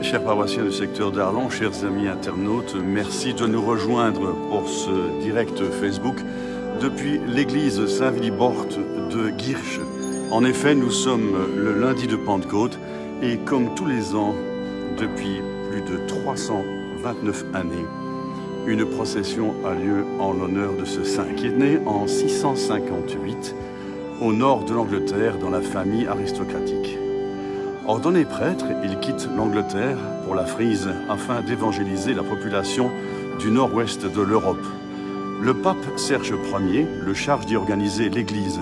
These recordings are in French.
chers paroissiens du secteur d'Arlon, chers amis internautes, merci de nous rejoindre pour ce direct Facebook depuis l'église Saint-Willibrord de Guirch. En effet, nous sommes le lundi de Pentecôte et comme tous les ans, depuis plus de 329 années, une procession a lieu en l'honneur de ce saint qui est né en 658 au nord de l'Angleterre dans la famille aristocratique. Ordonné prêtre, il quitte l'Angleterre pour la Frise afin d'évangéliser la population du nord-ouest de l'Europe. Le pape Serge Ier le charge d'y organiser l'Église.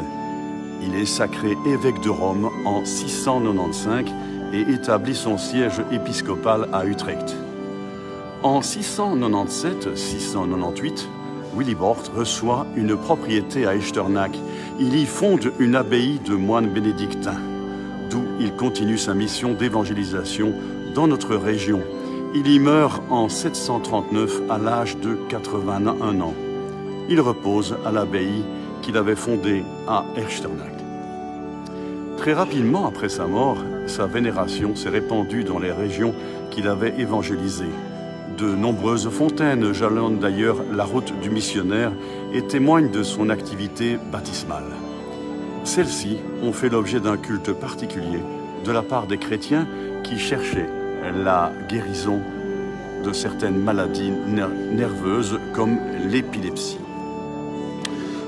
Il est sacré évêque de Rome en 695 et établit son siège épiscopal à Utrecht. En 697-698, Willibrord reçoit une propriété à Echternach. Il y fonde une abbaye de moines bénédictins, d'où il continue sa mission d'évangélisation dans notre région. Il y meurt en 739 à l'âge de 81 ans. Il repose à l'abbaye qu'il avait fondée à Echternach. Très rapidement après sa mort, sa vénération s'est répandue dans les régions qu'il avait évangélisées. De nombreuses fontaines jalonnent d'ailleurs la route du missionnaire et témoignent de son activité baptismale. Celles-ci ont fait l'objet d'un culte particulier de la part des chrétiens qui cherchaient la guérison de certaines maladies nerveuses comme l'épilepsie.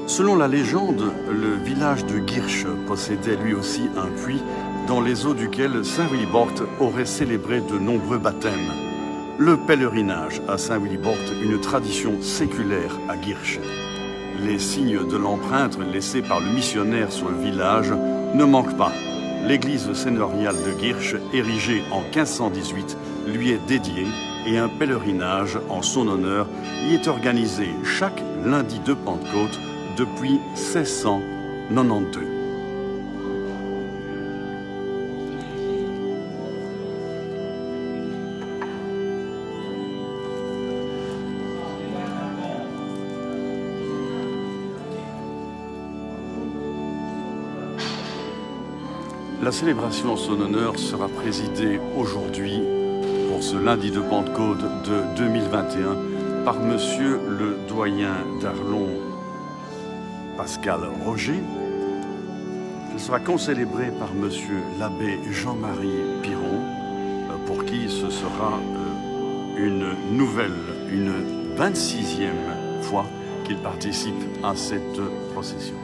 Selon la légende, le village de Guirch possédait lui aussi un puits dans les eaux duquel Saint Willibrord aurait célébré de nombreux baptêmes. Le pèlerinage à Saint Willibrord, une tradition séculaire à Guirch. Les signes de l'empreinte laissée par le missionnaire sur le village ne manquent pas. L'église seigneuriale de Guirch, érigée en 1518, lui est dédiée et un pèlerinage en son honneur y est organisé chaque lundi de Pentecôte depuis 1692. La célébration en son honneur sera présidée aujourd'hui, pour ce lundi de Pentecôte de 2021, par Monsieur le doyen d'Arlon, Pascal Roger. Elle sera concélébrée par Monsieur l'abbé Jean-Marie Piron, pour qui ce sera une 26e fois qu'il participe à cette procession.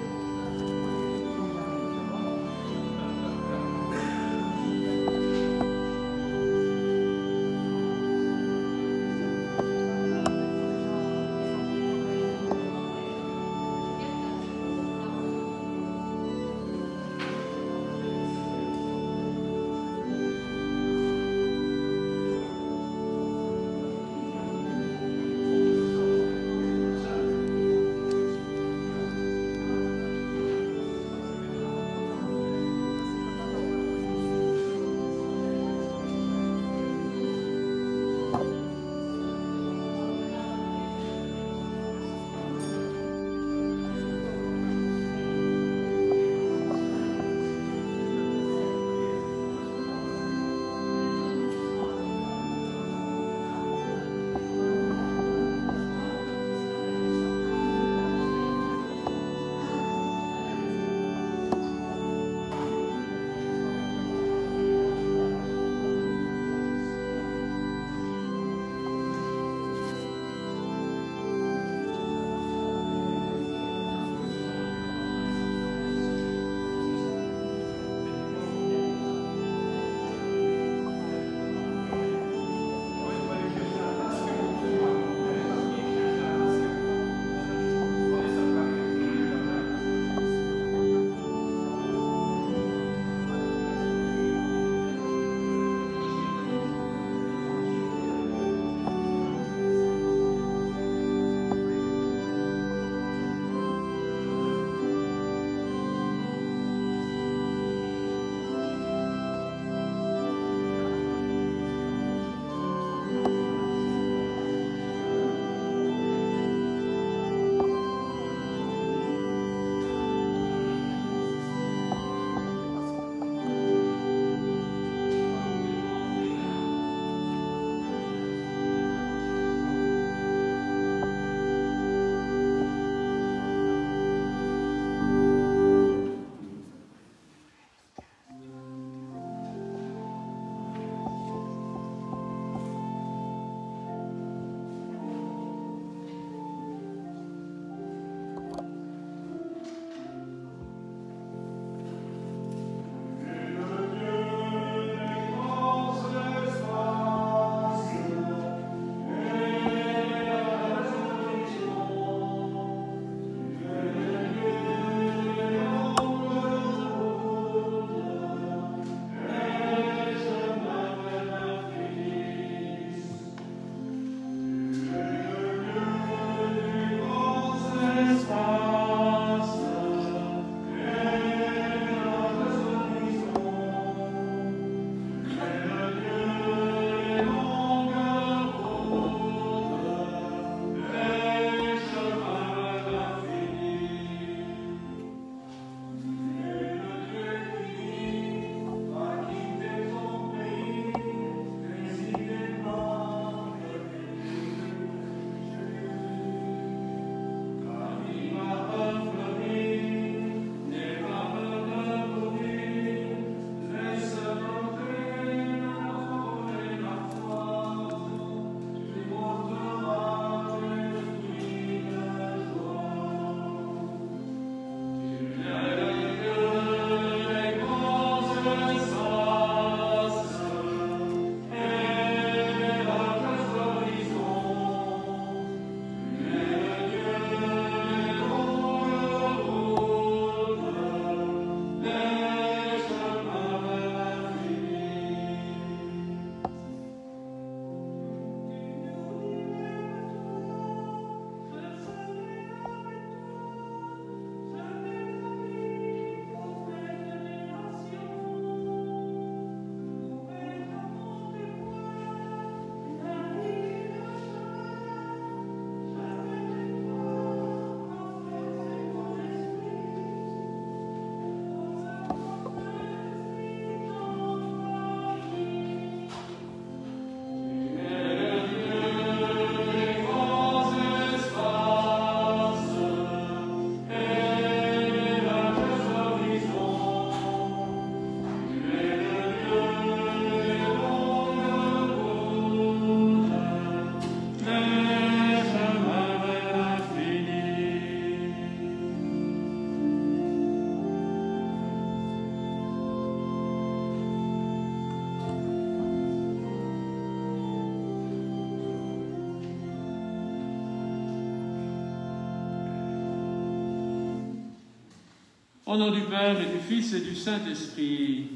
Au nom du Père et du Fils et du Saint-Esprit,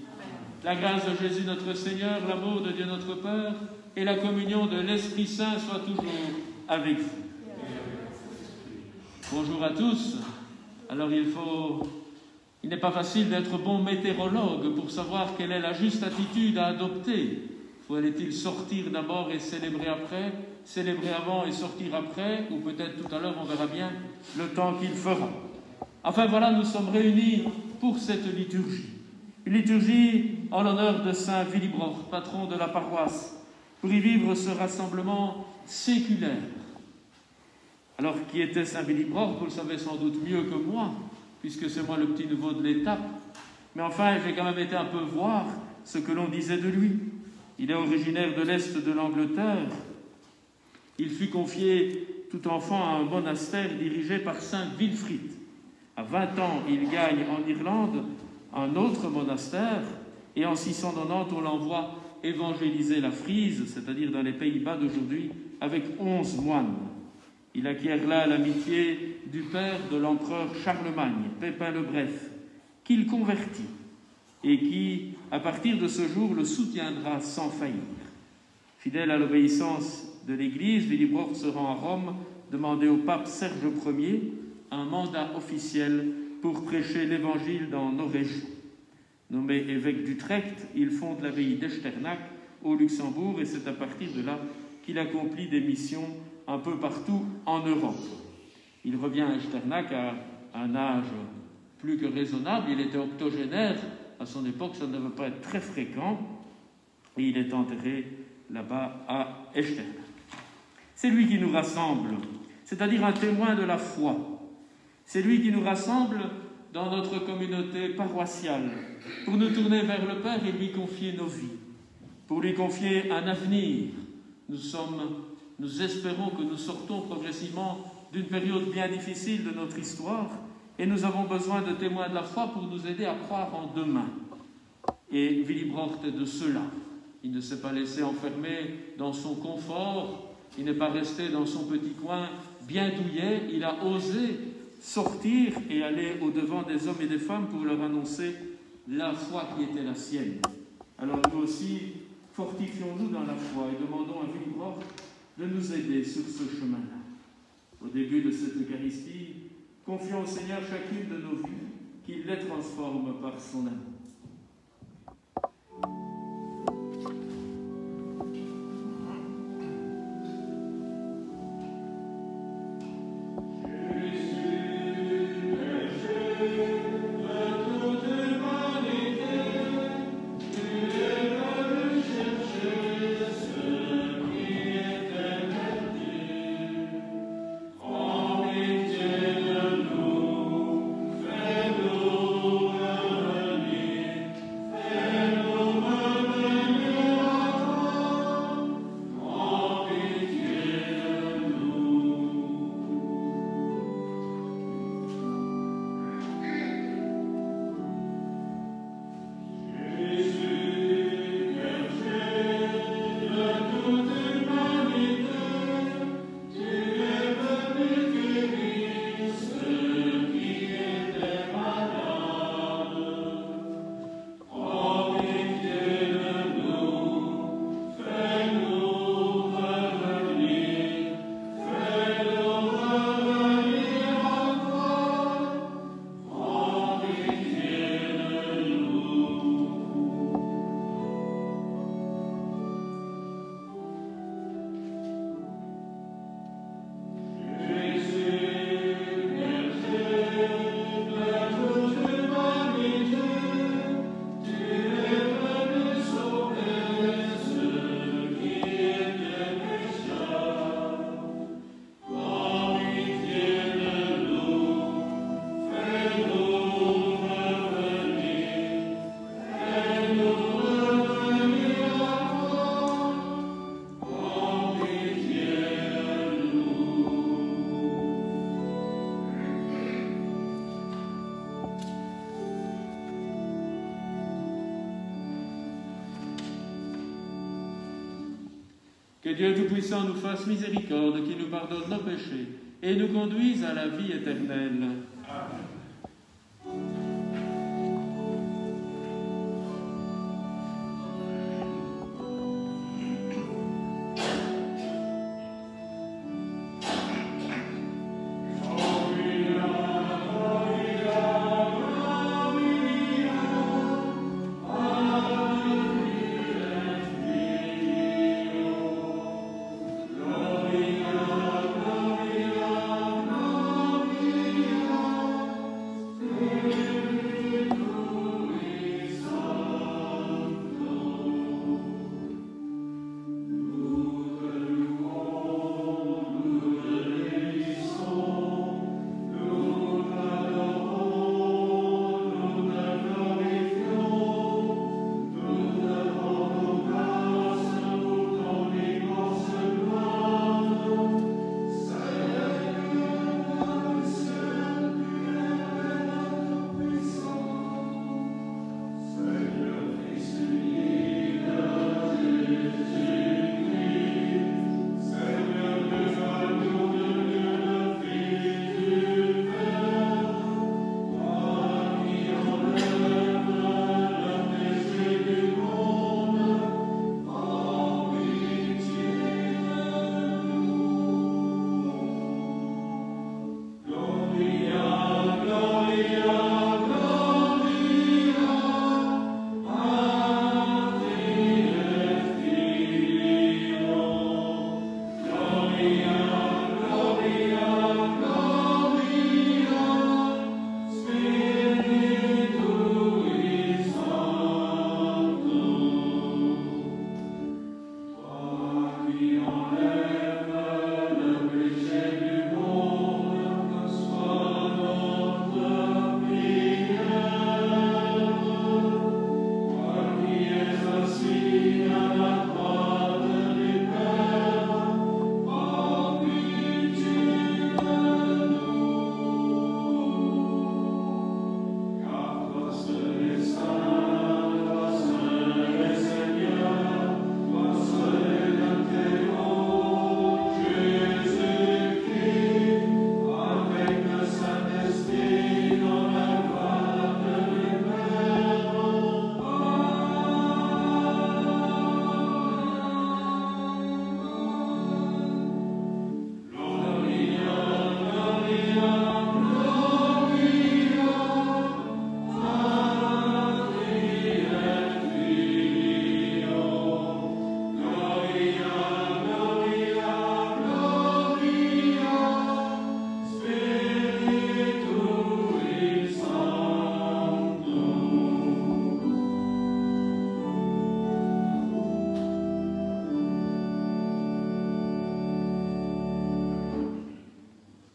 la grâce de Jésus notre Seigneur, l'amour de Dieu notre Père et la communion de l'Esprit Saint soient toujours avec vous. Bonjour à tous. Alors il n'est pas facile d'être bon météorologue pour savoir quelle est la juste attitude à adopter. Faut-il sortir d'abord et célébrer après, célébrer avant et sortir après, ou peut-être tout à l'heure, on verra bien le temps qu'il fera. Enfin voilà, nous sommes réunis pour cette liturgie. Une liturgie en l'honneur de Saint Willibrord, patron de la paroisse, pour y vivre ce rassemblement séculaire. Alors, qui était Saint Willibrord, vous le savez sans doute mieux que moi, puisque c'est moi le petit nouveau de l'étape. Mais enfin, j'ai quand même été un peu voir ce que l'on disait de lui. Il est originaire de l'Est de l'Angleterre. Il fut confié tout enfant à un monastère dirigé par Saint Wilfrid. À 20 ans, il gagne en Irlande un autre monastère, et en 690, on l'envoie évangéliser la Frise, c'est-à-dire dans les Pays-Bas d'aujourd'hui, avec 11 moines. Il acquiert là l'amitié du père de l'empereur Charlemagne, Pépin le Bref, qu'il convertit et qui, à partir de ce jour, le soutiendra sans faillir. Fidèle à l'obéissance de l'Église, Willibrord se rend à Rome demander au pape Serge Ier un mandat officiel pour prêcher l'Évangile dans nos régions. Nommé évêque d'Utrecht, il fonde l'abbaye d'Echternach au Luxembourg et c'est à partir de là qu'il accomplit des missions un peu partout en Europe. Il revient à Echternach à un âge plus que raisonnable, il était octogénaire, à son époque ça ne devait pas être très fréquent, et il est enterré là-bas à Echternach. C'est lui qui nous rassemble, c'est-à-dire un témoin de la foi. C'est lui qui nous rassemble dans notre communauté paroissiale, pour nous tourner vers le Père et lui confier nos vies, pour lui confier un avenir. Nous espérons que nous sortons progressivement d'une période bien difficile de notre histoire et nous avons besoin de témoins de la foi pour nous aider à croire en demain. Et Willibrord est de cela. Il ne s'est pas laissé enfermer dans son confort, il n'est pas resté dans son petit coin bien douillet, il a osé sortir et aller au-devant des hommes et des femmes pour leur annoncer la foi qui était la sienne. Alors nous aussi, fortifions-nous dans la foi et demandons à Willibrord de nous aider sur ce chemin-là. Au début de cette Eucharistie, confions au Seigneur chacune de nos vies, qu'il les transforme par son amour. Que Dieu Tout-Puissant nous fasse miséricorde, qu'il nous pardonne nos péchés et nous conduise à la vie éternelle. Amen.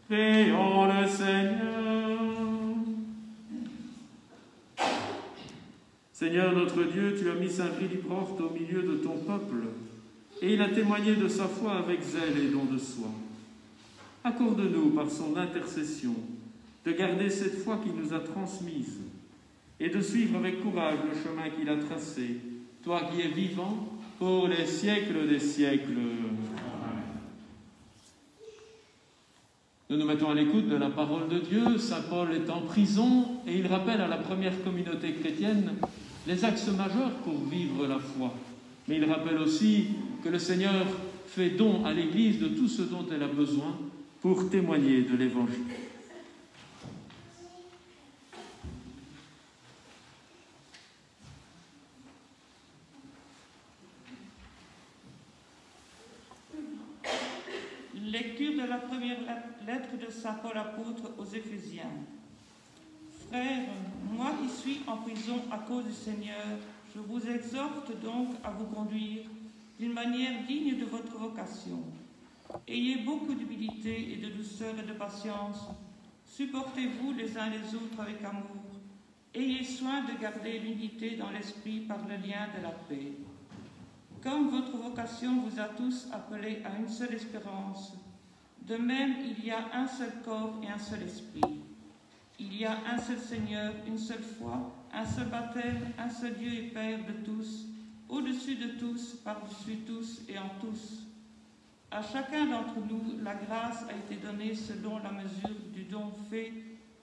Prions le Seigneur. Seigneur notre Dieu, tu as mis Saint Philiporte au milieu de ton peuple, et il a témoigné de sa foi avec zèle et don de soi. Accorde-nous par son intercession de garder cette foi qu'il nous a transmise et de suivre avec courage le chemin qu'il a tracé, toi qui es vivant pour les siècles des siècles. Nous nous mettons à l'écoute de la parole de Dieu. Saint Paul est en prison et il rappelle à la première communauté chrétienne les axes majeurs pour vivre la foi. Mais il rappelle aussi que le Seigneur fait don à l'Église de tout ce dont elle a besoin pour témoigner de l'Évangile. Lecture de la première lettre de Saint Paul apôtre aux Éphésiens. Frères, moi qui suis en prison à cause du Seigneur, je vous exhorte donc à vous conduire d'une manière digne de votre vocation. Ayez beaucoup d'humilité et de douceur et de patience. Supportez-vous les uns les autres avec amour. Ayez soin de garder l'unité dans l'esprit par le lien de la paix. Comme votre vocation vous a tous appelés à une seule espérance, de même il y a un seul corps et un seul esprit. Il y a un seul Seigneur, une seule foi, un seul baptême, un seul Dieu et Père de tous, au-dessus de tous, par-dessus tous et en tous. À chacun d'entre nous, la grâce a été donnée selon la mesure du don fait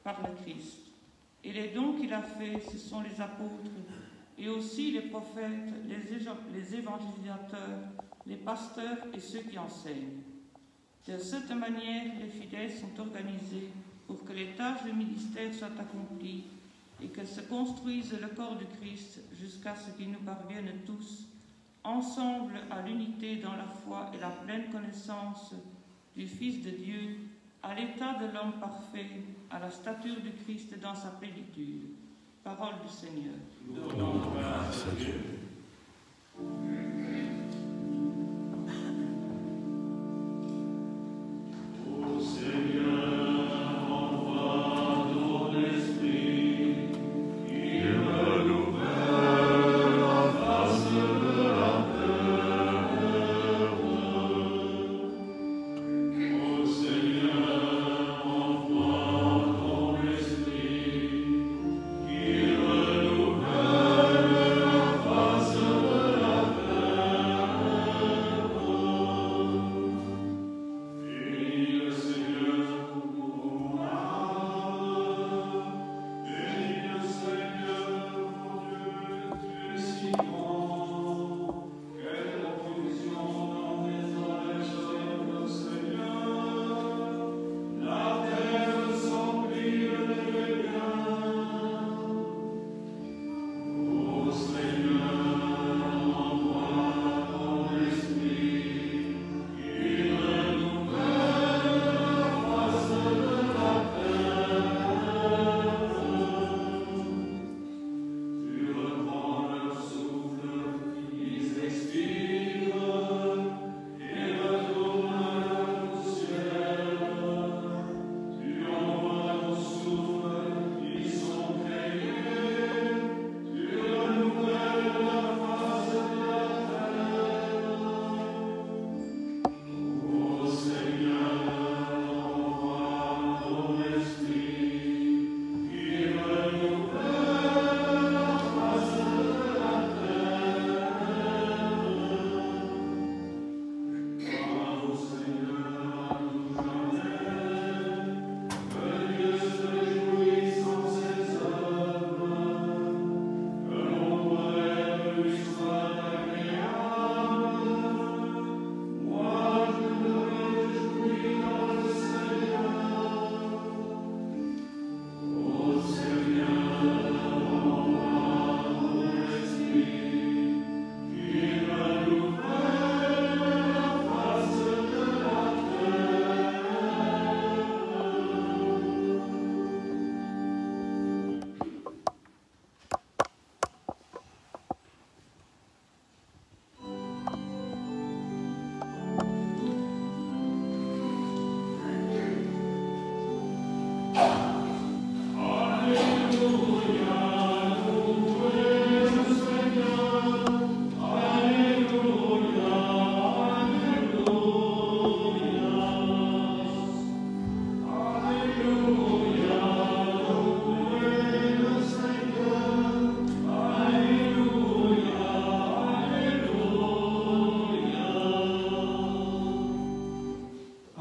par le Christ. Et les dons qu'il a faits, ce sont les apôtres, et aussi les prophètes, les évangélisateurs, les pasteurs et ceux qui enseignent. De cette manière, les fidèles sont organisés pour que les tâches du ministère soient accomplies et que se construise le corps du Christ jusqu'à ce qu'il nous parvienne tous, ensemble à l'unité dans la foi et la pleine connaissance du Fils de Dieu, à l'état de l'homme parfait, à la stature du Christ dans sa plénitude. Parole du Seigneur. Donnons grâce à Dieu.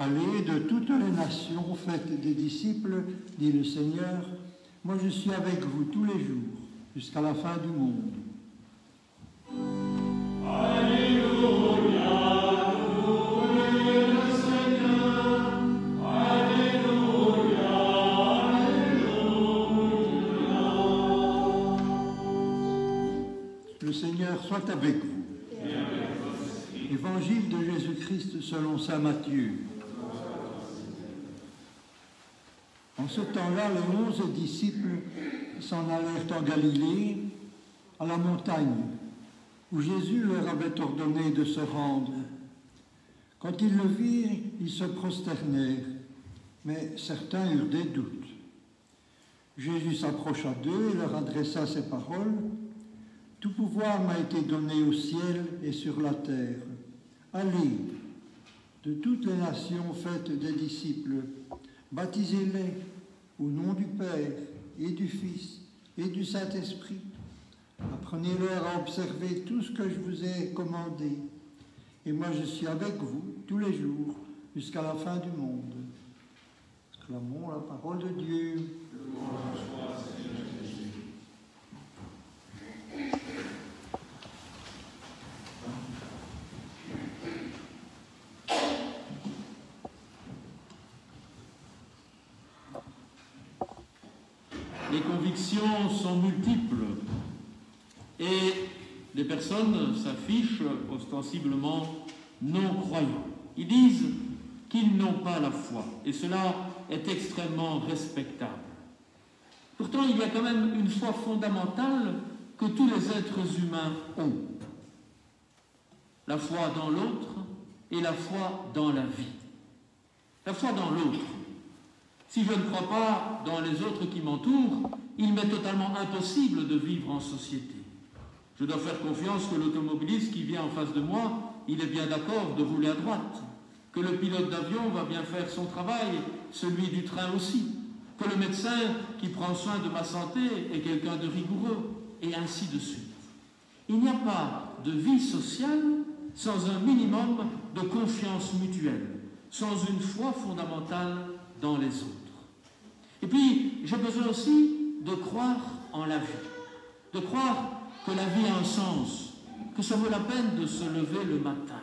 Allez de toutes les nations, faites des disciples, dit le Seigneur. Moi je suis avec vous tous les jours, jusqu'à la fin du monde. Alléluia, louez le Seigneur. Alléluia, alléluia. Le Seigneur soit avec vous. Évangile de Jésus-Christ selon saint Matthieu. En ce temps-là, les 11 disciples s'en allèrent en Galilée, à la montagne, où Jésus leur avait ordonné de se rendre. Quand ils le virent, ils se prosternèrent, mais certains eurent des doutes. Jésus s'approcha d'eux et leur adressa ces paroles. « Tout pouvoir m'a été donné au ciel et sur la terre. Allez, de toutes les nations faites des disciples, baptisez-les au nom du Père et du Fils et du Saint-Esprit. Apprenez-leur à observer tout ce que je vous ai commandé. Et moi je suis avec vous tous les jours jusqu'à la fin du monde. » Acclamons la parole de Dieu. Les convictions sont multiples et les personnes s'affichent ostensiblement non-croyants. Ils disent qu'ils n'ont pas la foi et cela est extrêmement respectable. Pourtant, il y a quand même une foi fondamentale que tous les êtres humains ont. La foi dans l'autre et la foi dans la vie. La foi dans l'autre. Si je ne crois pas dans les autres qui m'entourent, il m'est totalement impossible de vivre en société. Je dois faire confiance que l'automobiliste qui vient en face de moi, il est bien d'accord de rouler à droite, que le pilote d'avion va bien faire son travail, celui du train aussi, que le médecin qui prend soin de ma santé est quelqu'un de rigoureux, et ainsi de suite. Il n'y a pas de vie sociale sans un minimum de confiance mutuelle, sans une foi fondamentale dans les autres. Et puis, j'ai besoin aussi de croire en la vie, de croire que la vie a un sens, que ça vaut la peine de se lever le matin.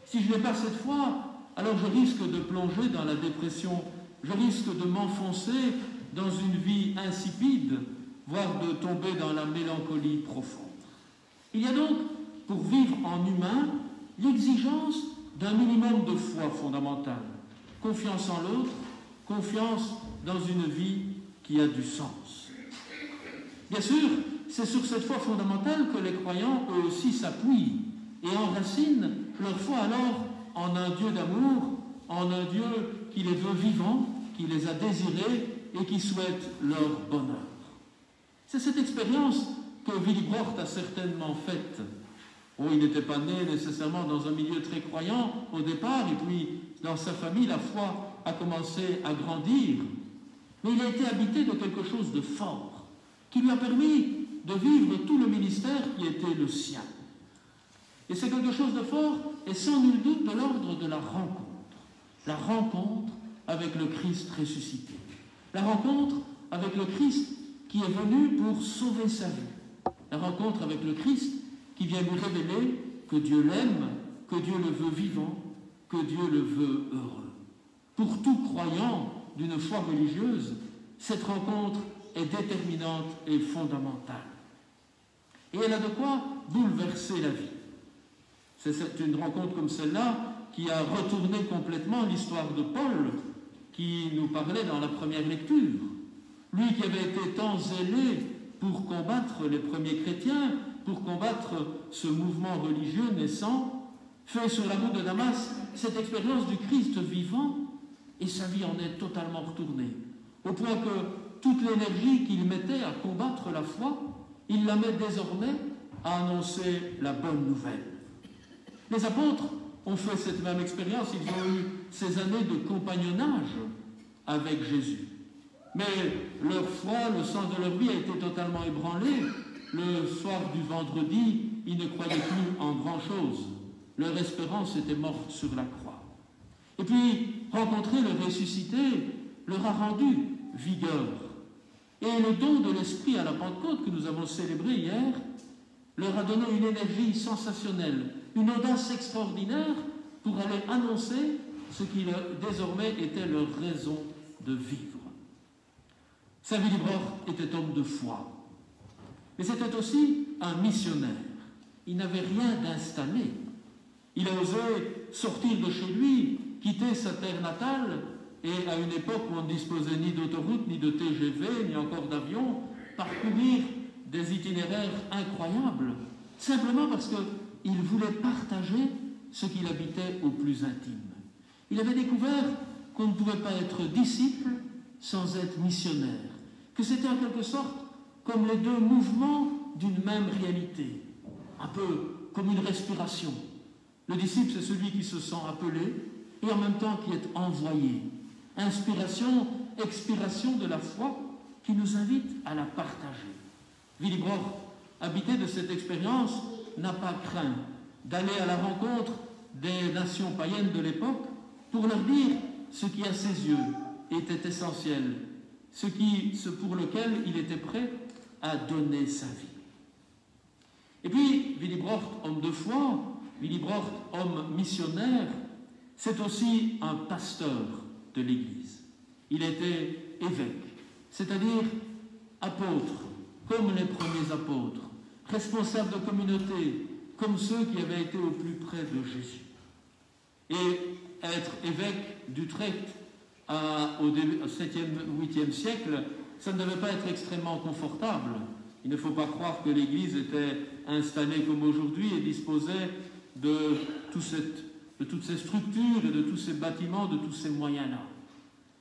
Si je n'ai pas cette foi, alors je risque de plonger dans la dépression, je risque de m'enfoncer dans une vie insipide, voire de tomber dans la mélancolie profonde. Il y a donc, pour vivre en humain, l'exigence d'un minimum de foi fondamentale, confiance en l'autre, confiance dans une vie qui a du sens. Bien sûr, c'est sur cette foi fondamentale que les croyants, eux aussi, s'appuient et enracinent leur foi alors en un Dieu d'amour, en un Dieu qui les veut vivants, qui les a désirés et qui souhaite leur bonheur. C'est cette expérience que Willy Brandt a certainement faite. Oh, il n'était pas né nécessairement dans un milieu très croyant au départ, et puis dans sa famille, la foi a commencé à grandir. Mais il a été habité de quelque chose de fort, qui lui a permis de vivre tout le ministère qui était le sien. Et c'est quelque chose de fort et sans nul doute de l'ordre de la rencontre avec le Christ ressuscité, la rencontre avec le Christ qui est venu pour sauver sa vie, la rencontre avec le Christ qui vient lui révéler que Dieu l'aime, que Dieu le veut vivant, que Dieu le veut heureux. Pour tout croyant d'une foi religieuse, cette rencontre est déterminante et fondamentale. Et elle a de quoi bouleverser la vie. C'est une rencontre comme celle-là qui a retourné complètement l'histoire de Paul, qui nous parlait dans la première lecture. Lui qui avait été tant zélé pour combattre les premiers chrétiens, pour combattre ce mouvement religieux naissant, fait sur la route de Damas cette expérience du Christ vivant, et sa vie en est totalement retournée, au point que toute l'énergie qu'il mettait à combattre la foi, il la met désormais à annoncer la bonne nouvelle. Les apôtres ont fait cette même expérience, ils ont eu ces années de compagnonnage avec Jésus. Mais leur foi, le sens de leur vie a été totalement ébranlé. Le soir du vendredi, ils ne croyaient plus en grand-chose. Leur espérance était morte sur la croix. Et puis, rencontrer le ressuscité leur a rendu vigueur. Et le don de l'Esprit à la Pentecôte que nous avons célébré hier leur a donné une énergie sensationnelle, une audace extraordinaire pour aller annoncer ce qui désormais était leur raison de vivre. Saint Willibrord était homme de foi, mais c'était aussi un missionnaire. Il n'avait rien d'installé. Il a osé sortir de chez lui, quitter sa terre natale, et à une époque où on ne disposait ni d'autoroute, ni de TGV, ni encore d'avion, parcourir des itinéraires incroyables, simplement parce qu'il voulait partager ce qu'il habitait au plus intime. Il avait découvert qu'on ne pouvait pas être disciple sans être missionnaire, que c'était en quelque sorte comme les deux mouvements d'une même réalité, un peu comme une respiration. Le disciple, c'est celui qui se sent appelé et en même temps qui est envoyé. Inspiration, expiration de la foi qui nous invite à la partager. Willibrord, habité de cette expérience, n'a pas craint d'aller à la rencontre des nations païennes de l'époque pour leur dire ce qui à ses yeux était essentiel, ce pour lequel il était prêt à donner sa vie. Et puis, Willibrord, homme de foi, Willibrord, homme missionnaire, c'est aussi un pasteur de l'Église. Il était évêque, c'est-à-dire apôtre, comme les premiers apôtres, responsable de communauté, comme ceux qui avaient été au plus près de Jésus. Et être évêque d'Utrecht au 7e, 8e siècle, ça ne devait pas être extrêmement confortable. Il ne faut pas croire que l'Église était installée comme aujourd'hui et disposait de toutes ces structures, et de tous ces bâtiments, de tous ces moyens-là.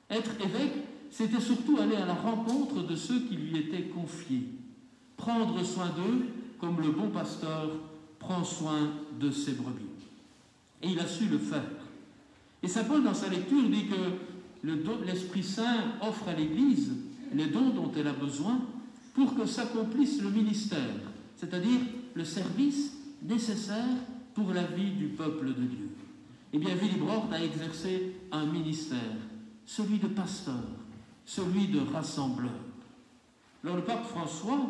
Être évêque, c'était surtout aller à la rencontre de ceux qui lui étaient confiés, prendre soin d'eux comme le bon pasteur prend soin de ses brebis. Et il a su le faire. Et saint Paul, dans sa lecture, dit que l'Esprit Saint offre à l'Église les dons dont elle a besoin pour que s'accomplisse le ministère, c'est-à-dire le service nécessaire pour la vie du peuple de Dieu. Eh bien, Willibrord a exercé un ministère, celui de pasteur, celui de rassembleur. Alors, le pape François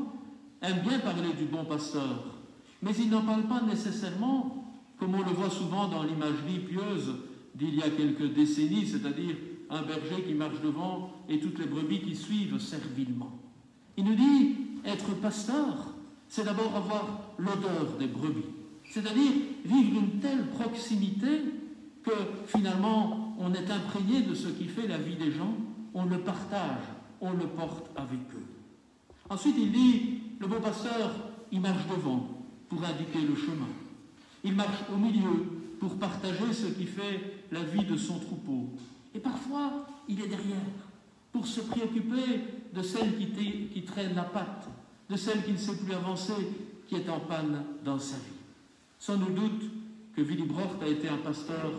aime bien parler du bon pasteur, mais il n'en parle pas nécessairement, comme on le voit souvent dans l'imagerie pieuse d'il y a quelques décennies, c'est-à-dire un berger qui marche devant et toutes les brebis qui suivent servilement. Il nous dit, être pasteur, c'est d'abord avoir l'odeur des brebis, c'est-à-dire vivre une telle proximité que finalement on est imprégné de ce qui fait la vie des gens, on le partage, on le porte avec eux. Ensuite il dit, le bon pasteur, il marche devant pour indiquer le chemin. Il marche au milieu pour partager ce qui fait la vie de son troupeau. Et parfois, il est derrière pour se préoccuper de celle qui traîne la patte, de celle qui ne sait plus avancer, qui est en panne dans sa vie. Sans nul doute que Willibrord a été un pasteur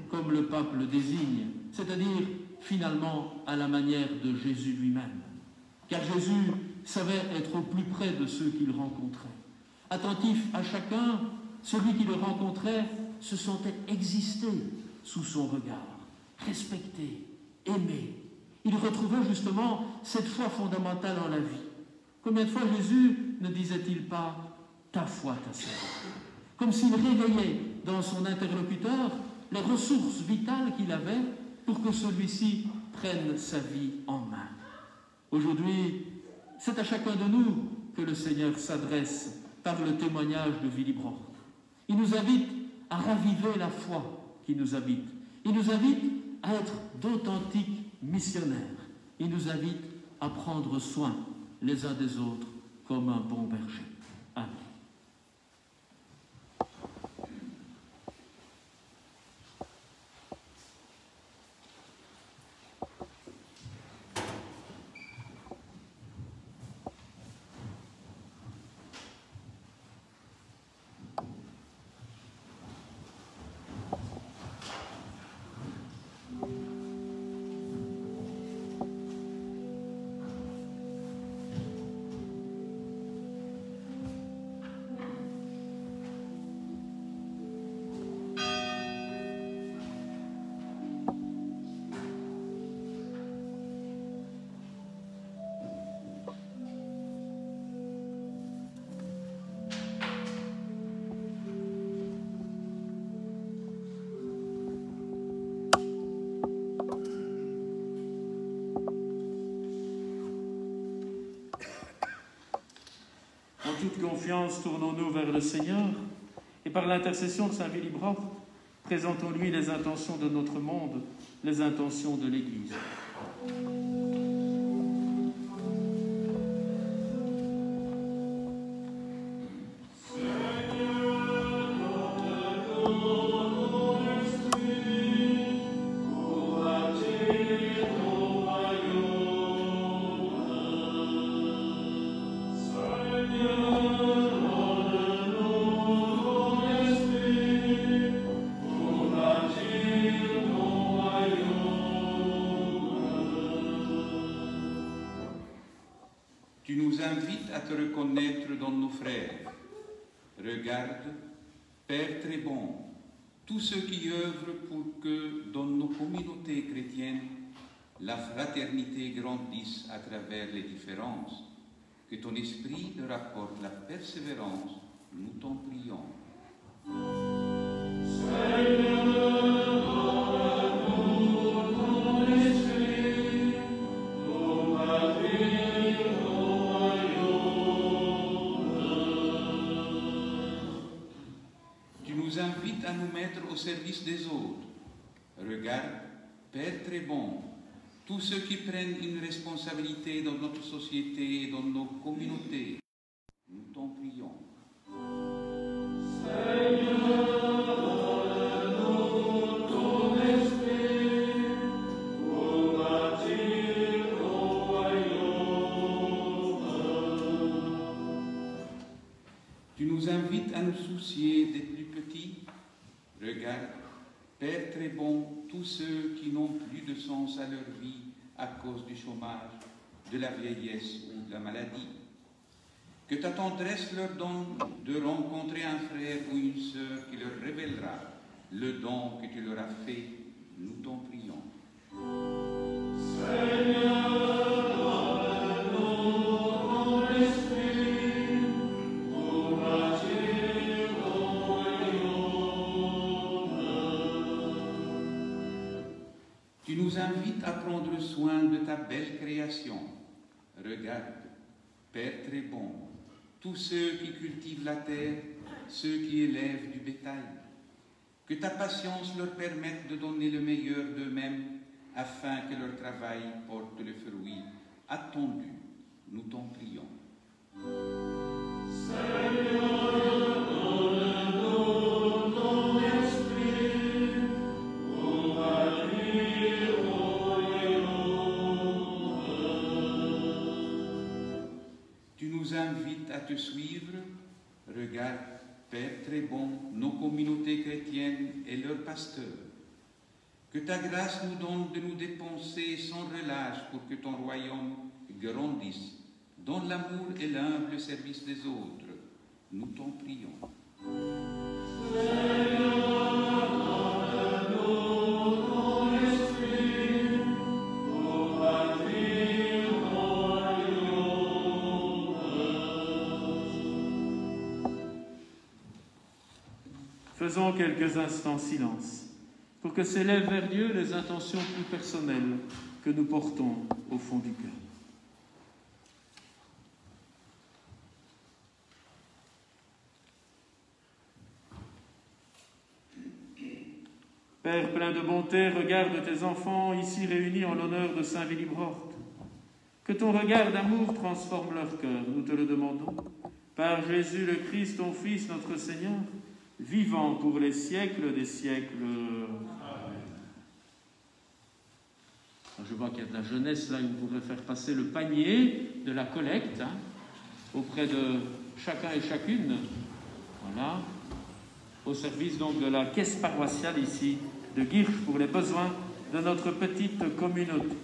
comme le pape le désigne, c'est-à-dire finalement à la manière de Jésus lui-même. Car Jésus savait être au plus près de ceux qu'il rencontrait. Attentif à chacun, celui qui le rencontrait se sentait exister sous son regard, respecté, aimé. Il retrouvait justement cette foi fondamentale en la vie. Combien de fois Jésus ne disait-il pas « ta foi t'a sauvé » comme s'il réveillait dans son interlocuteur les ressources vitales qu'il avait pour que celui-ci prenne sa vie en main. Aujourd'hui, c'est à chacun de nous que le Seigneur s'adresse par le témoignage de Willibrord. Il nous invite à raviver la foi qui nous habite. Il nous invite à être d'authentiques missionnaires. Il nous invite à prendre soin les uns des autres comme un bon berger. Amen. toute confiance, tournons-nous vers le Seigneur et par l'intercession de Saint Willibrord, présentons-lui les intentions de notre monde, les intentions de l'Église. Tu nous invites à te reconnaître dans nos frères. Regarde, Père très bon, tous ceux qui œuvrent pour que dans nos communautés chrétiennes, la fraternité grandisse à travers les différences, que ton esprit leur apporte la persévérance, nous t'en prions. Invite à nous mettre au service des autres. Regarde, Père très bon, tous ceux qui prennent une responsabilité dans notre société et dans nos communautés, nous t'en prions. Seigneur, donne-nous ton esprit pour bâtir ton royaume. Tu nous invites à nous soucier des plus petits. Regarde, Père très bon, tous ceux qui n'ont plus de sens à leur vie à cause du chômage, de la vieillesse ou de la maladie. Que ta tendresse leur donne de rencontrer un frère ou une sœur qui leur révélera le don que tu leur as fait, nous t'en prions. Seigneur, tu nous invites à prendre soin de ta belle création. Regarde, Père très bon, tous ceux qui cultivent la terre, ceux qui élèvent du bétail. Que ta patience leur permette de donner le meilleur d'eux-mêmes, afin que leur travail porte le fruit attendu. Nous t'en prions. Seigneur, donne-nous ton esprit pour bâtir ton royaume. Tu nous invites à te suivre. Regarde, Père très bon, nos communautés chrétiennes et leurs pasteurs. Que ta grâce nous donne de nous dépenser sans relâche pour que ton royaume grandisse dans l'amour et l'humble service des autres. Nous t'en prions. Seigneur, donne-nous ton esprit pour bâtir ton royaume. Faisons quelques instants silence pour que s'élèvent vers Dieu les intentions plus personnelles que nous portons au fond du cœur. Père plein de bonté, regarde tes enfants ici réunis en l'honneur de Saint Willibrord. Que ton regard d'amour transforme leur cœur, nous te le demandons. Par Jésus le Christ, ton Fils, notre Seigneur, vivant pour les siècles des siècles. Amen. Je vois qu'il y a de la jeunesse là, où on pourrait faire passer le panier de la collecte auprès de chacun et chacune. Voilà. Au service donc de la caisse paroissiale ici de Guirch pour les besoins de notre petite communauté.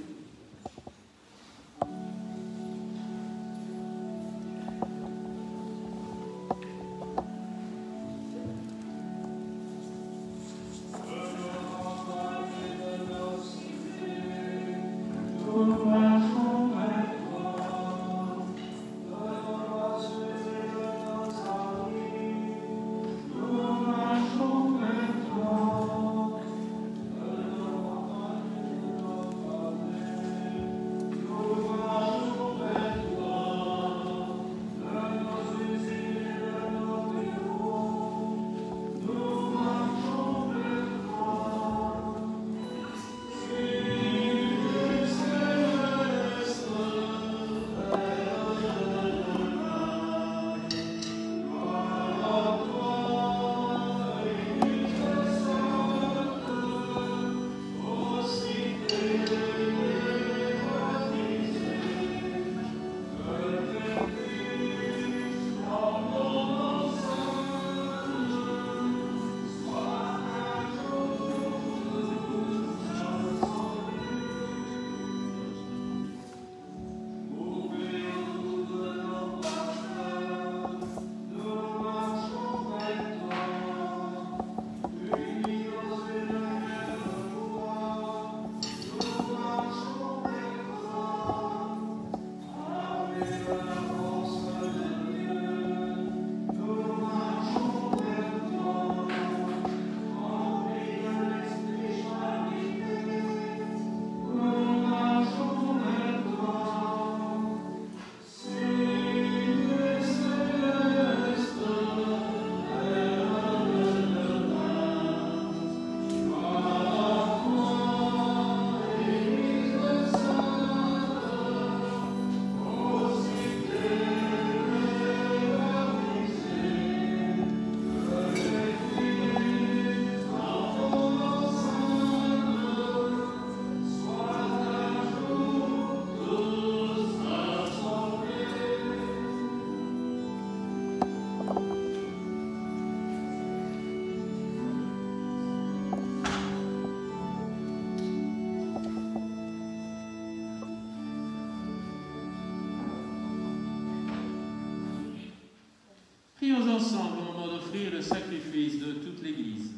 le sacrifice de toute l'Église.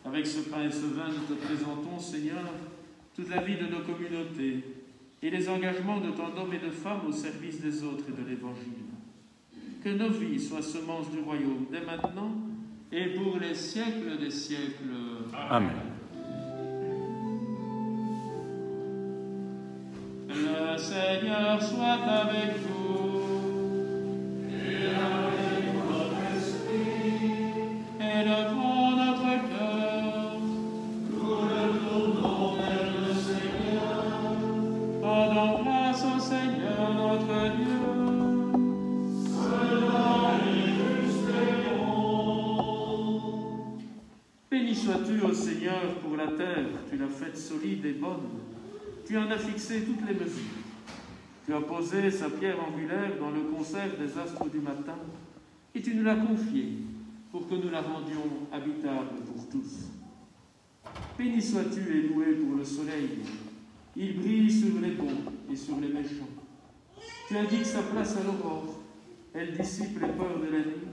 Avec ce pain et ce vin, nous te présentons, Seigneur, toute la vie de nos communautés et les engagements de tant d'hommes et de femmes au service des autres et de l'Évangile. Que nos vies soient semences du royaume dès maintenant et pour les siècles des siècles. Amen. Le Seigneur soit avec vous. Et avec votre esprit. Élevons notre cœur. Nous le tournons vers le Seigneur. Rendons grâce au Seigneur notre Dieu. Cela est juste et bon. Béni sois-tu, ô Seigneur, pour la terre. Tu l'as faite solide et bonne. Tu en as fixé toutes les mesures. Tu as posé sa pierre angulaire dans le concert des astres du matin, et tu nous l'as confiée pour que nous la rendions habitable pour tous. Béni sois-tu et loué pour le soleil. Il brille sur les bons et sur les méchants. Tu indiques sa place à l'aurore. Elle dissipe les peurs de la nuit,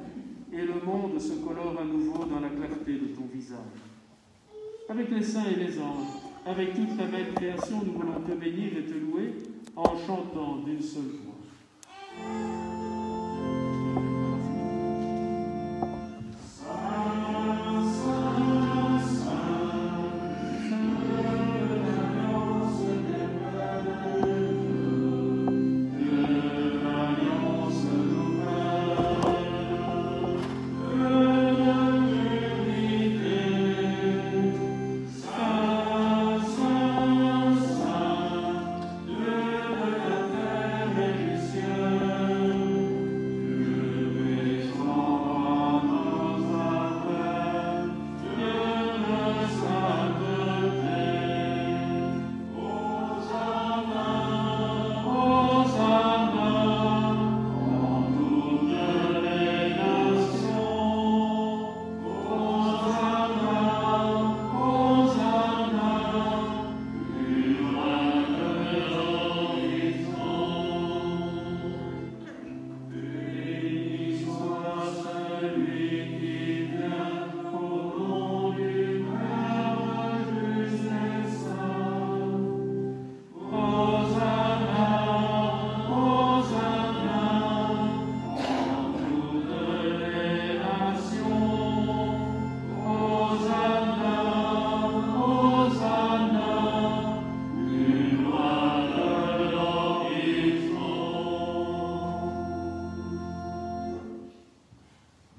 et le monde se colore à nouveau dans la clarté de ton visage. Avec les saints et les anges, avec toute la belle création, nous voulons te bénir et te louer en chantant d'une seule voix.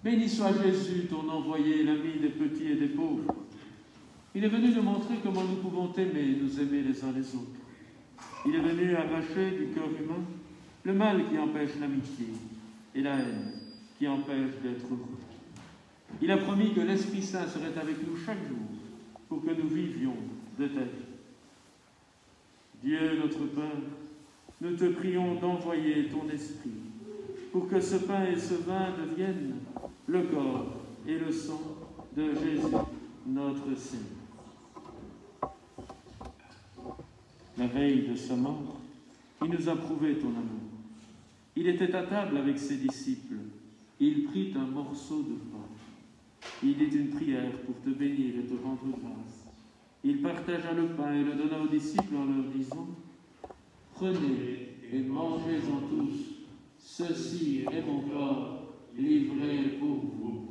Béni soit Jésus, ton envoyé, l'ami des petits et des pauvres. Il est venu nous montrer comment nous pouvons t'aimer et nous aimer les uns les autres. Il est venu arracher du cœur humain le mal qui empêche l'amitié et la haine qui empêche d'être heureux. Il a promis que l'Esprit Saint serait avec nous chaque jour pour que nous vivions de ta vie. Dieu notre Père, nous te prions d'envoyer ton Esprit pour que ce pain et ce vin deviennent le corps et le sang de Jésus, notre Seigneur. La veille de sa mort, il nous a prouvé ton amour. Il était à table avec ses disciples. Il prit un morceau de pain. Il dit une prière pour te bénir et te rendre grâce. Il partagea le pain et le donna aux disciples en leur disant « Prenez et mangez-en tous. Ceci est mon corps livré pour vous. »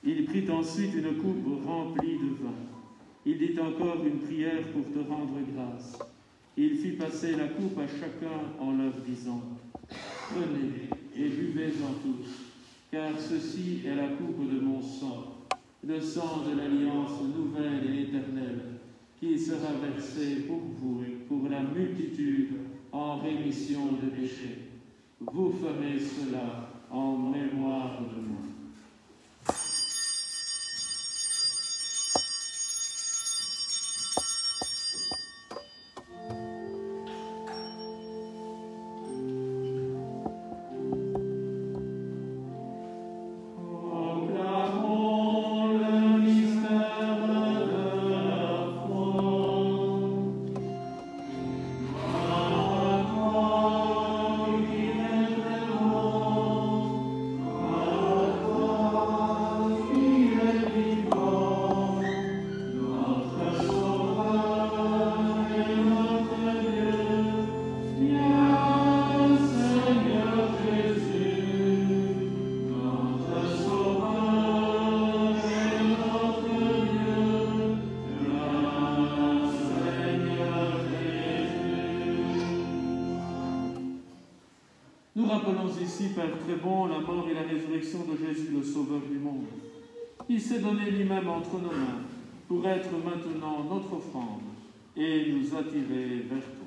Il prit ensuite une coupe remplie de vin. Il dit encore une prière pour te rendre grâce. Il fit passer la coupe à chacun en leur disant « Prenez et buvez-en tous, car ceci est la coupe de mon sang, le sang de l'alliance nouvelle et éternelle, qui sera versé pour vous et pour la multitude en rémission des péchés. Vous ferez cela en mémoire de moi. » Ô Nous rappelons ici, Père très bon, la mort et la résurrection de Jésus, le Sauveur du monde. Il s'est donné lui-même entre nos mains pour être maintenant notre offrande et nous attirer vers toi.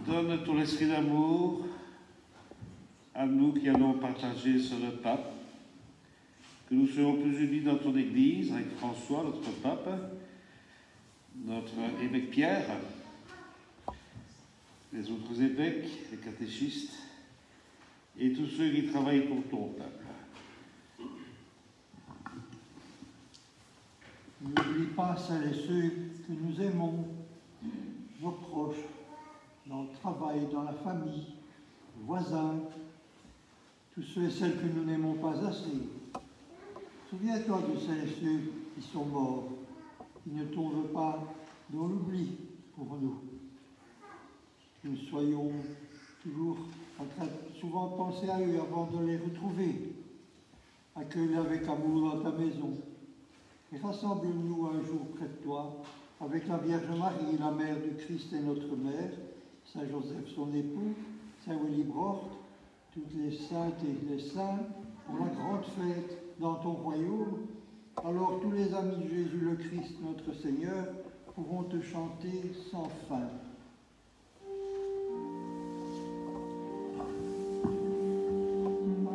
Donne ton esprit d'amour à nous qui allons partager ce repas, que nous soyons plus unis dans ton Église, avec François, notre pape, notre évêque Pierre, les autres évêques, les catéchistes, et tous ceux qui travaillent pour ton peuple. N'oublie pas celles et ceux que nous aimons, nos proches, dans le travail, dans la famille, nos voisins, tous ceux et celles que nous n'aimons pas assez. Souviens-toi de celles et ceux qui sont morts, qui ne tombent pas dans l'oubli pour nous. Que nous soyons toujours en train de souvent penser à eux avant de les retrouver. Accueille-les avec amour dans ta maison. Et rassemble-nous un jour près de toi, avec la Vierge Marie, la mère du Christ et notre mère, Saint Joseph son époux, Saint Willibrord, toutes les saintes et les saints, pour la grande fête dans ton royaume. Alors tous les amis de Jésus le Christ, notre Seigneur, pourront te chanter sans fin.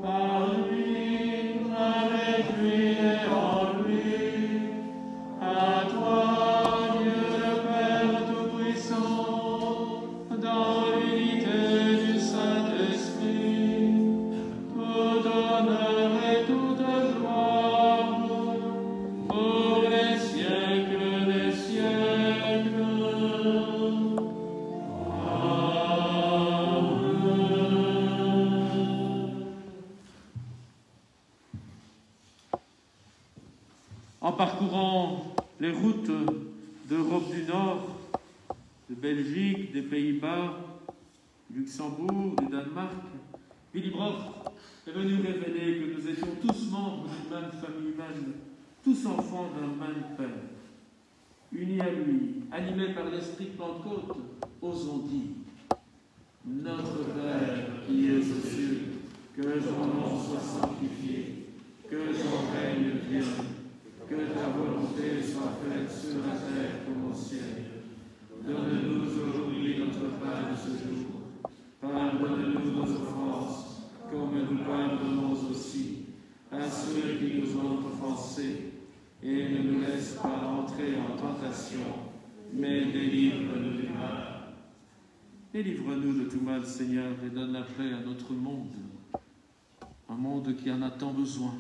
Par lui, avec lui et en lui, à toi, Dieu le Père Tout-Puissant, dans l'unité du Saint-Esprit, tout honneur et toute gloire, pour les siècles des siècles. En parcourant les routes d'Europe du Nord, de Belgique, des Pays-Bas, du Luxembourg, du Danemark, Willibrord est venu révéler que nous étions tous membres d'une même famille humaine, tous enfants d'un même Père. Unis à lui, animés par l'Esprit de Pentecôte, osons dire: Notre Père qui es aux cieux, que ton nom soit sanctifié, que ton règne vienne. Que ta volonté soit faite sur la terre comme au ciel. Donne-nous aujourd'hui notre pain de ce jour. Pardonne-nous nos offenses, comme nous pardonnons aussi à ceux qui nous ont offensés. Et ne nous laisse pas entrer en tentation, mais délivre-nous du mal. Délivre-nous de tout mal, Seigneur, et donne la paix à notre monde. Un monde qui en a tant besoin.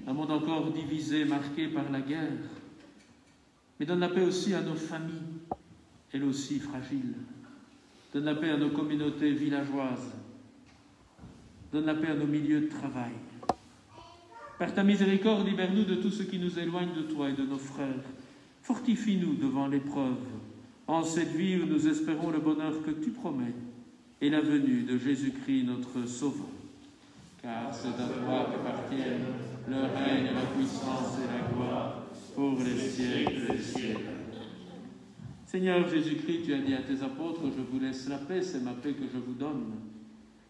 Un monde encore divisé, marqué par la guerre. Mais donne la paix aussi à nos familles, elles aussi fragiles. Donne la paix à nos communautés villageoises. Donne la paix à nos milieux de travail. Par ta miséricorde, libère-nous de tout ce qui nous éloigne de toi et de nos frères. Fortifie-nous devant l'épreuve, en cette vie où nous espérons le bonheur que tu promets et la venue de Jésus-Christ, notre Sauveur. Car c'est à toi qu'appartiennent le règne, la puissance et la gloire pour les siècles des siècles. Seigneur Jésus-Christ, tu as dit à tes apôtres: je vous laisse la paix, c'est ma paix que je vous donne.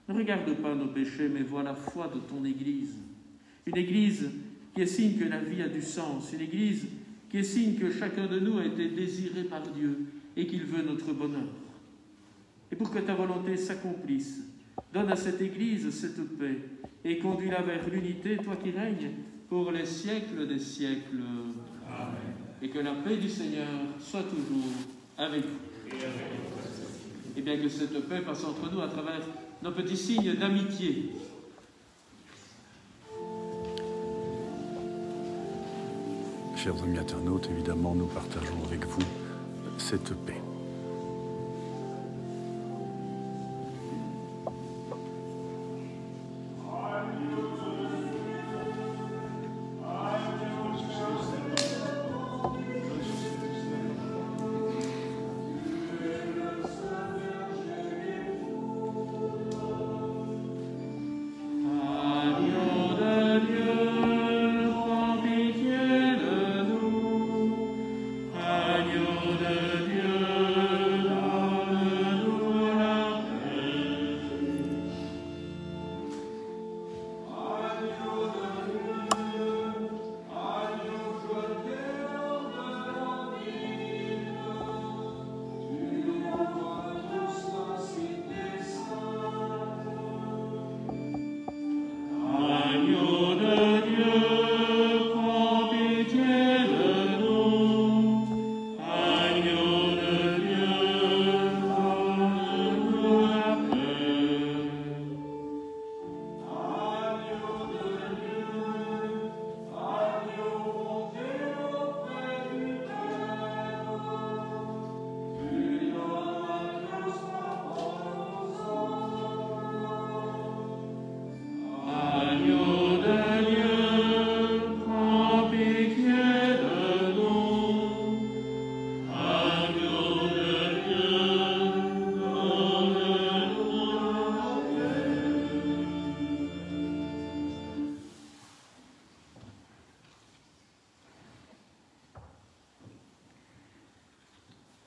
Ne regarde pas nos péchés, mais vois la foi de ton Église. Une Église qui est signe que la vie a du sens, une Église qui est signe que chacun de nous a été désiré par Dieu et qu'il veut notre bonheur. Et pour que ta volonté s'accomplisse, donne à cette Église cette paix et conduis-la vers l'unité, toi qui règnes pour les siècles des siècles. Amen. Et que la paix du Seigneur soit toujours avec vous. Et bien que cette paix passe entre nous à travers nos petits signes d'amitié. Chers amis internautes, évidemment, nous partageons avec vous cette paix. Agneau de Dieu,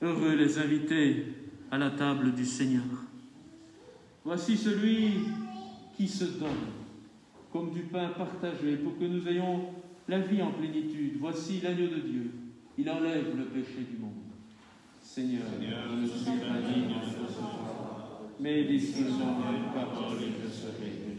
Heureux les invités à la table du Seigneur. Voici celui qui se donne comme du pain partagé pour que nous ayons la vie en plénitude. Voici l'agneau de Dieu. Il enlève le péché du monde. Seigneur, je ne suis pas digne de ce soir, mais dispose-en une parole et je serai guéri.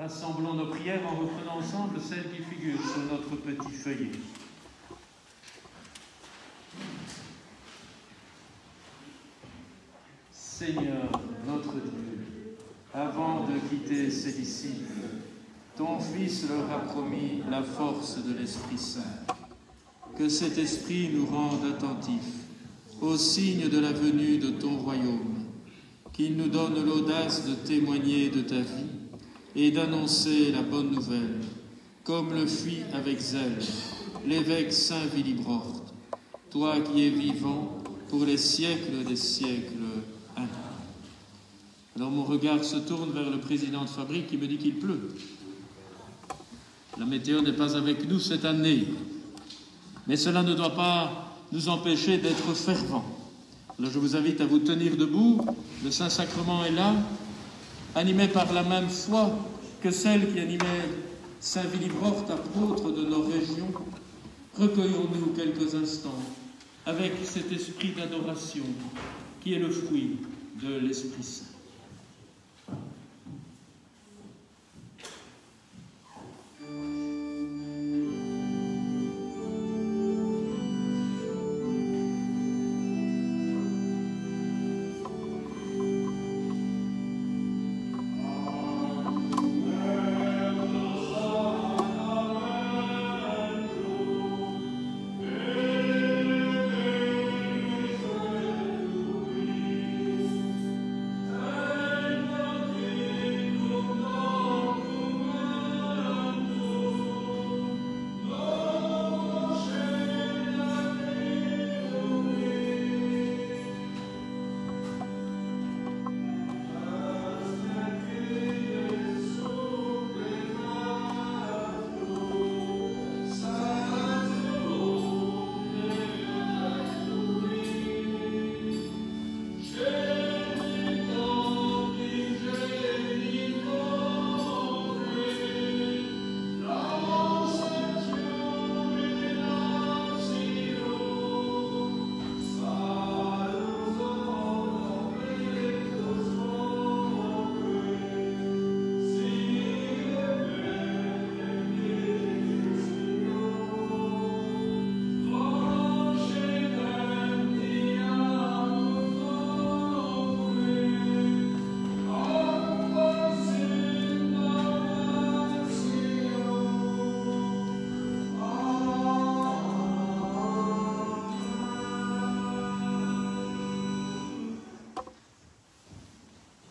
Assemblons nos prières en reprenant ensemble celles qui figurent sur notre petit feuillet. Seigneur, notre Dieu, avant de quitter ses disciples, ton Fils leur a promis la force de l'Esprit Saint. Que cet Esprit nous rende attentifs au signe de la venue de ton royaume, qu'il nous donne l'audace de témoigner de ta vie et d'annoncer la bonne nouvelle, comme le fit avec zèle l'évêque Saint Willibrord, toi qui es vivant pour les siècles des siècles. Amen. Alors mon regard se tourne vers le président de fabrique qui me dit qu'il pleut. La météo n'est pas avec nous cette année, mais cela ne doit pas nous empêcher d'être fervents. Alors je vous invite à vous tenir debout, le Saint-Sacrement est là, animé par la même foi que celle qui animait Saint Willibrord, apôtre de nos régions. Recueillons-nous quelques instants avec cet esprit d'adoration qui est le fruit de l'Esprit Saint.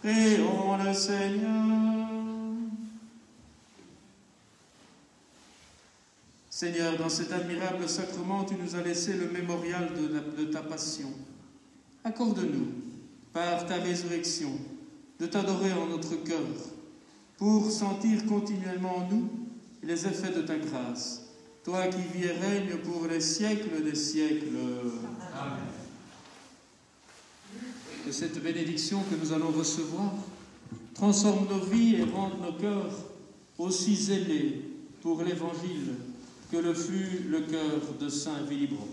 Prions le Seigneur. Seigneur, dans cet admirable sacrement, tu nous as laissé le mémorial de ta passion. Accorde-nous, par ta résurrection, de t'adorer en notre cœur, pour sentir continuellement en nous les effets de ta grâce. Toi qui vis et règnes pour les siècles des siècles. Amen. Que cette bénédiction que nous allons recevoir transforme nos vies et rende nos cœurs aussi zélés pour l'Évangile que le fut le cœur de Saint Willibrord.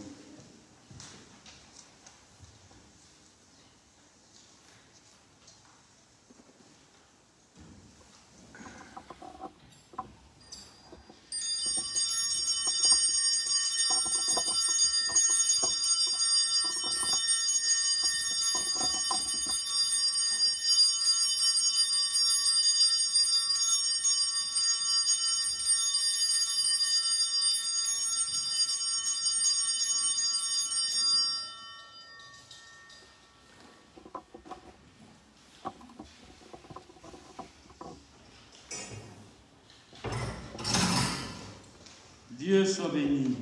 Dieu soit béni.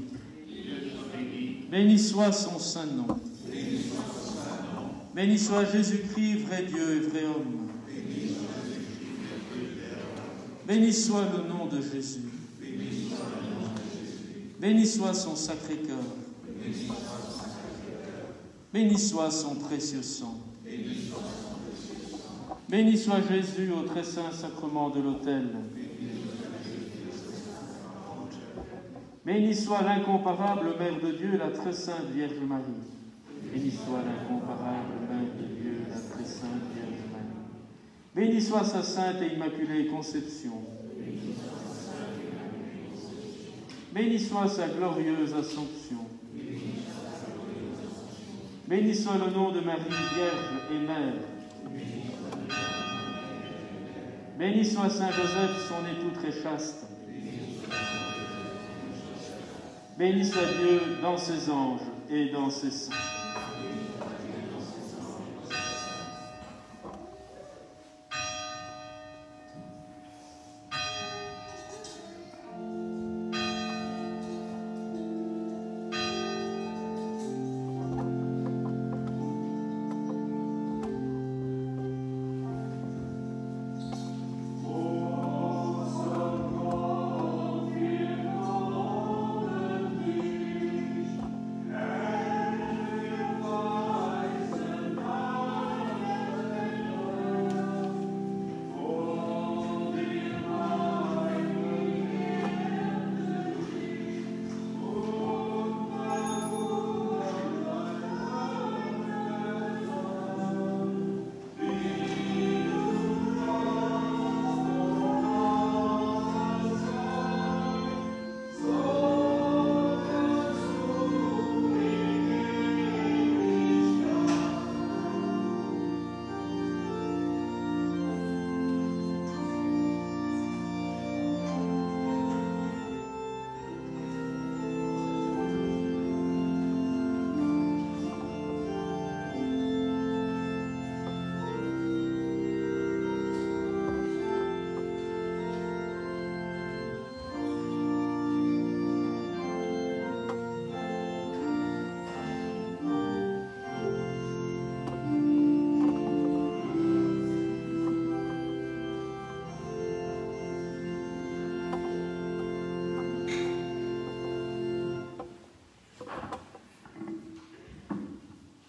Béni soit son saint nom. Béni soit Jésus-Christ, vrai Dieu et vrai homme. Béni soit le nom de Jésus. Béni soit son sacré cœur. Béni soit son précieux sang. Béni soit Jésus au très saint sacrement de l'autel. Béni soit l'incomparable Mère de Dieu, la très sainte Vierge Marie. Béni soit l'incomparable Mère de Dieu, la très sainte Vierge Marie. Béni soit sa sainte et immaculée conception. Béni soit sa glorieuse Assomption. Béni soit le nom de Marie, Vierge et Mère. Béni soit Saint Joseph, son époux très chaste. Béni soit Dieu dans ses anges et dans ses saints.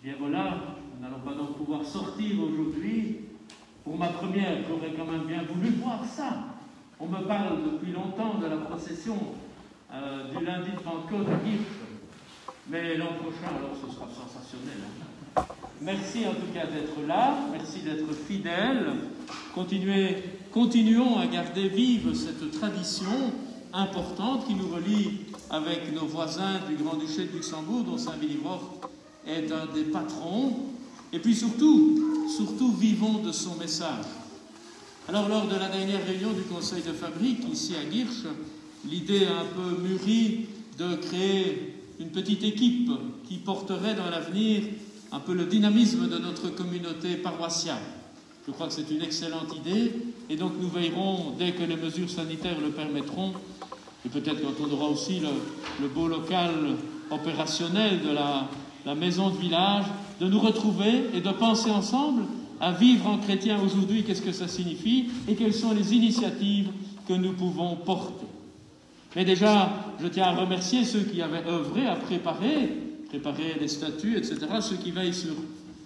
Bien voilà, nous n'allons pas donc pouvoir sortir aujourd'hui. Pour ma première, j'aurais quand même bien voulu voir ça. On me parle depuis longtemps de la procession du lundi de Pentecôte à Guiche. Mais l'an prochain, alors, ce sera sensationnel. Merci en tout cas d'être là, merci d'être fidèles. Continuons à garder vive cette tradition importante qui nous relie avec nos voisins du Grand-Duché de Luxembourg, dont Saint-Willibrord est un des patrons. Et puis surtout vivons de son message. Alors lors de la dernière réunion du Conseil de fabrique, ici à Guiche, l'idée a un peu mûri de créer une petite équipe qui porterait dans l'avenir un peu le dynamisme de notre communauté paroissiale. Je crois que c'est une excellente idée, et donc nous veillerons, dès que les mesures sanitaires le permettront, et peut-être quand on aura aussi le beau local opérationnel de la maison de village, de nous retrouver et de penser ensemble à vivre en chrétien aujourd'hui, qu'est-ce que ça signifie, et quelles sont les initiatives que nous pouvons porter. Mais déjà, je tiens à remercier ceux qui avaient œuvré à préparer les statuts, etc., ceux qui veillent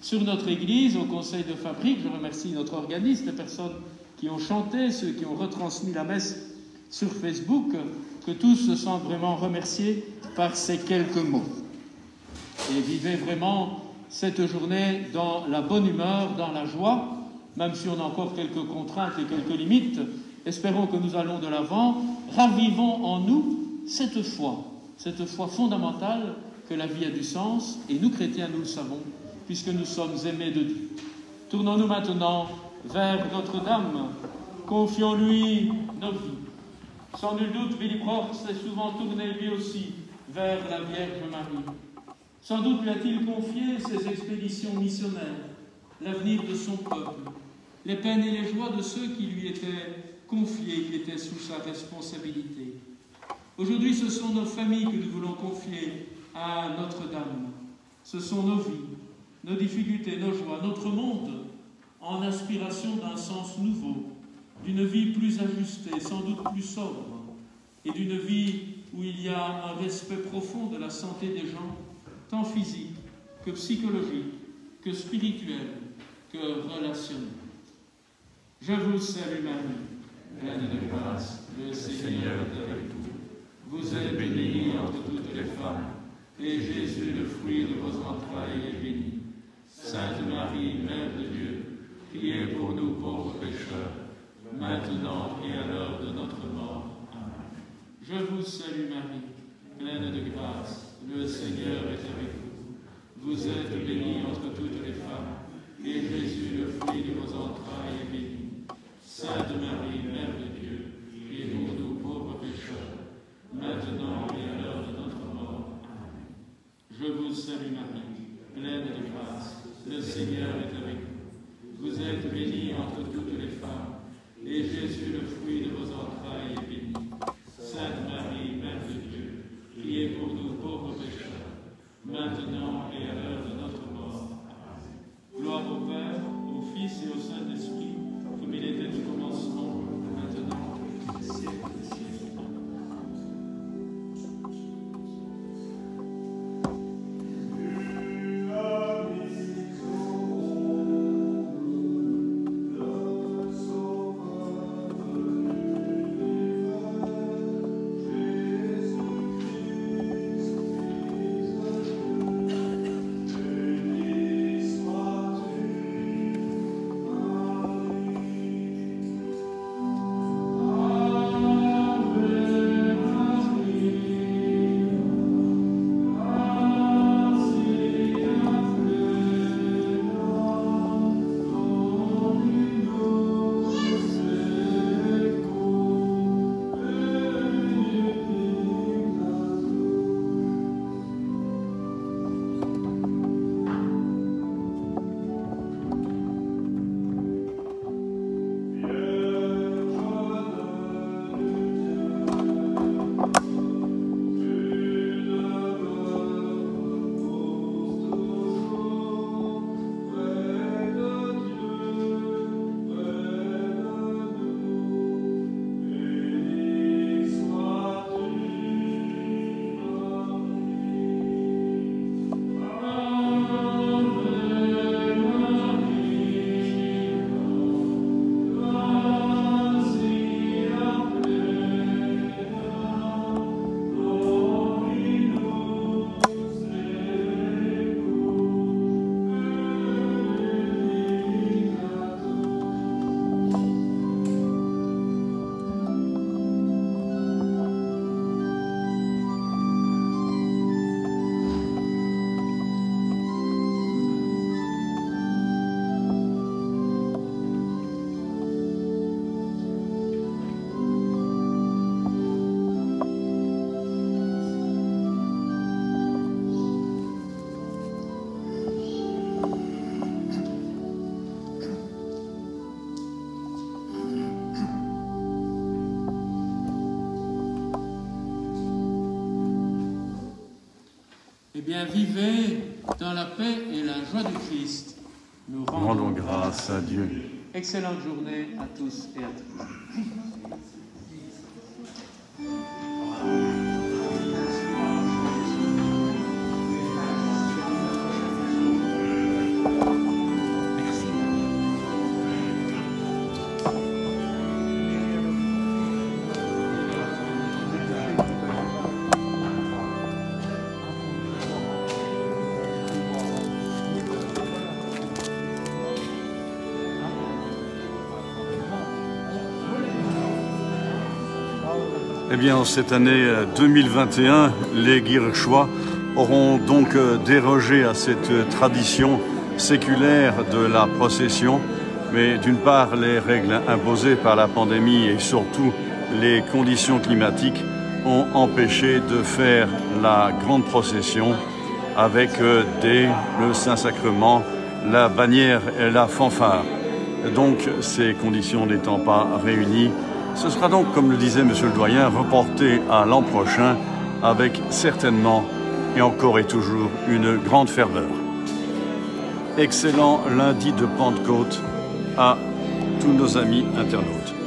sur notre Église, au Conseil de fabrique. Je remercie notre organiste, les personnes qui ont chanté, ceux qui ont retransmis la messe sur Facebook, que tous se sentent vraiment remerciés par ces quelques mots. Et vivez vraiment cette journée dans la bonne humeur, dans la joie, même si on a encore quelques contraintes et quelques limites. Espérons que nous allons de l'avant. Ravivons en nous cette foi fondamentale que la vie a du sens, et nous chrétiens, nous le savons, puisque nous sommes aimés de Dieu. Tournons-nous maintenant vers Notre-Dame, confions-lui nos vies. Sans nul doute, Willibrord s'est souvent tourné lui aussi vers la Vierge Marie. Sans doute lui a-t-il confié ses expéditions missionnaires, l'avenir de son peuple, les peines et les joies de ceux qui lui étaient confiés, qui étaient sous sa responsabilité. Aujourd'hui, ce sont nos familles que nous voulons confier à Notre-Dame. Ce sont nos vies, nos difficultés, nos joies, notre monde, en aspiration d'un sens nouveau, d'une vie plus ajustée, sans doute plus sobre, et d'une vie où il y a un respect profond de la santé des gens, tant physique que psychologique, que spirituel, que relationnel. Je vous salue Marie, pleine de grâce, le Seigneur est avec vous. Vous êtes bénie entre toutes les femmes, et Jésus, le fruit de vos entrailles, est béni. Sainte Marie, Mère de Dieu, priez pour nous pauvres pécheurs, maintenant et à l'heure de notre mort. Amen. Je vous salue Marie, pleine de grâce, le Seigneur est avec vous. Vous êtes bénie entre toutes les femmes, et Jésus, le fruit de vos entrailles, est béni. Sainte Marie, Mère de Dieu, priez pour nous pauvres pécheurs, maintenant et à l'heure de notre mort. Amen. Je vous salue Marie, pleine de grâce, le Seigneur est avec vous. Vous êtes bénie entre toutes les femmes, et Jésus, le fruit de vos entrailles, est béni. Sainte Marie, Mère de Dieu, priez pour nous pauvres pécheurs, maintenant et à l'heure de notre mort. Amen. Gloire au Père, au Fils et au Saint-Esprit, comme il était au commencement, maintenant et au siècle des siècles. bien, vivez dans la paix et la joie du Christ. Nous rendons grâce à Dieu. Excellente journée à tous et à toutes. Eh bien, cette année 2021, les Guirechois auront donc dérogé à cette tradition séculaire de la procession, mais d'une part, les règles imposées par la pandémie et surtout les conditions climatiques ont empêché de faire la grande procession avec dès le Saint-Sacrement, la bannière et la fanfare. Donc, ces conditions n'étant pas réunies, ce sera donc, comme le disait Monsieur le Doyen, reporté à l'an prochain avec certainement et encore et toujours une grande ferveur. Excellent lundi de Pentecôte à tous nos amis internautes.